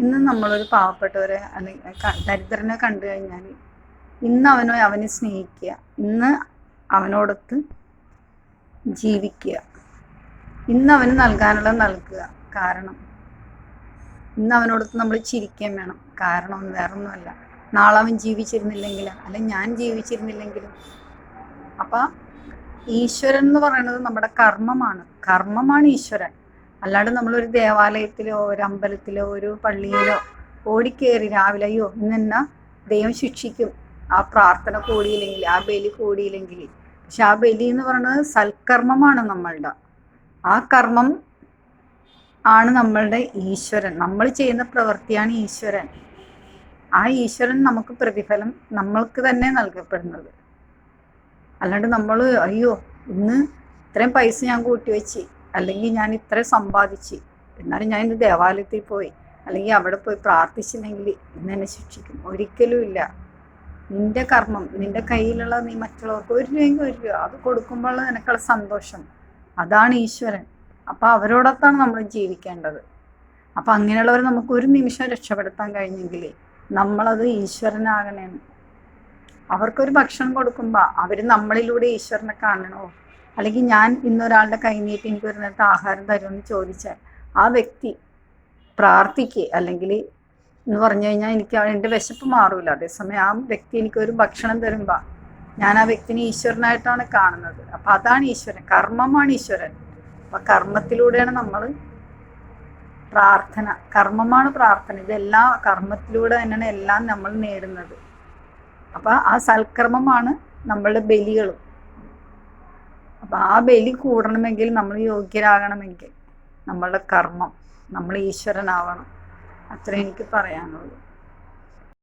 ഇന്ന് നമ്മളൊരു പാവപ്പെട്ടവരെ അല്ലെങ്കിൽ ദരിദ്രനെ കണ്ടു കഴിഞ്ഞാൽ ഇന്ന് അവനെ സ്നേഹിക്കുക, ഇന്ന് അവനോടൊത്ത് ജീവിക്കുക, ഇന്ന് അവന് നൽകാനുള്ളത് നൽകുക. കാരണം ഇന്ന് അവനോടൊത്ത് നമ്മൾ ചിരിക്കുകയും വേണം. കാരണം വേറൊന്നുമല്ല, നാളെ അവൻ ജീവിച്ചിരുന്നില്ലെങ്കിലും അല്ലെങ്കിൽ ഞാൻ ജീവിച്ചിരുന്നില്ലെങ്കിലും. അപ്പം ഈശ്വരൻ എന്ന് പറയുന്നത് നമ്മുടെ കർമ്മമാണ് ഈശ്വരൻ. അല്ലാണ്ട് നമ്മളൊരു ദേവാലയത്തിലോ ഒരു അമ്പലത്തിലോ ഒരു പള്ളിയിലോ ഓടിക്കേറി രാവിലെ അയ്യോ ഇന്നെന്നാ ദൈവം ശിക്ഷിക്കും ആ പ്രാർത്ഥന കൂടിയില്ലെങ്കിൽ, ആ ബലി കൂടിയില്ലെങ്കിൽ. പക്ഷെ ആ ബലി എന്ന് പറയുന്നത് സൽക്കർമ്മമാണ് നമ്മളുടെ. ആ കർമ്മം ആണ് നമ്മളുടെ ഈശ്വരൻ. നമ്മൾ ചെയ്യുന്ന പ്രവൃത്തിയാണ് ഈശ്വരൻ. ആ ഈശ്വരൻ നമുക്ക് പ്രതിഫലം നമ്മൾക്ക് തന്നെ നൽകപ്പെടുന്നത്. അല്ലാണ്ട് നമ്മൾ അയ്യോ ഇന്ന് ഇത്രയും പൈസ ഞാൻ കൂട്ടിവെച്ച്, അല്ലെങ്കിൽ ഞാൻ ഇത്രയും സമ്പാദിച്ച്, എന്നാലും ഞാൻ ഇന്ന് ദേവാലയത്തിൽ പോയി അല്ലെങ്കിൽ അവിടെ പോയി പ്രാർത്ഥിച്ചില്ലെങ്കിൽ ഇന്ന് എന്നെ ശിക്ഷിക്കും. ഒരിക്കലും ഇല്ല. നിന്റെ കർമ്മം, നിന്റെ കയ്യിലുള്ള നീ മറ്റുള്ളവർക്ക് 1 രൂപയെങ്കിൽ 1 രൂപ അത് കൊടുക്കുമ്പോൾ നിനക്കുള്ള സന്തോഷം, അതാണ് ഈശ്വരൻ. അപ്പം അവരോടൊത്താണ് നമ്മൾ ജീവിക്കേണ്ടത്. അപ്പം അങ്ങനെയുള്ളവർ നമുക്ക് ഒരു നിമിഷം രക്ഷപ്പെടുത്താൻ കഴിഞ്ഞെങ്കിൽ നമ്മളത് ഈശ്വരനാകണേന്ന്. അവർക്കൊരു ഭക്ഷണം കൊടുക്കുമ്പോൾ അവർ നമ്മളിലൂടെ ഈശ്വരനെ കാണണോ? അല്ലെങ്കിൽ ഞാൻ ഇന്നൊരാളുടെ കൈ നീട്ടി എനിക്ക് ഒരു നേരത്തെ ആഹാരം തരുമെന്ന് ചോദിച്ചാൽ ആ വ്യക്തി പ്രാർത്ഥിക്കുക, അല്ലെങ്കിൽ എന്ന് പറഞ്ഞു കഴിഞ്ഞാൽ എനിക്ക് എൻ്റെ വിശപ്പ് മാറൂല. അതേസമയം ആ വ്യക്തി എനിക്കൊരു ഭക്ഷണം തരുമ്പോൾ ഞാൻ ആ വ്യക്തിനെ ഈശ്വരനായിട്ടാണ് കാണുന്നത്. അപ്പം അതാണ് ഈശ്വരൻ, കർമ്മമാണ് ഈശ്വരൻ. അപ്പം കർമ്മത്തിലൂടെയാണ് നമ്മൾ കർമ്മമാണ് പ്രാർത്ഥന. ഇതെല്ലാം കർമ്മത്തിലൂടെ തന്നെയാണ് എല്ലാം നമ്മൾ നേടുന്നത്. അപ്പം ആ സൽക്കർമ്മമാണ് നമ്മളുടെ ബലികളും. അപ്പം ആ ബലി കൂടണമെങ്കിൽ നമ്മൾ യോഗ്യരാകണമെങ്കിൽ നമ്മളുടെ കർമ്മം, നമ്മൾ ഈശ്വരനാവണം. അത്രേ എനിക്ക് പറയാനുള്ളൂ.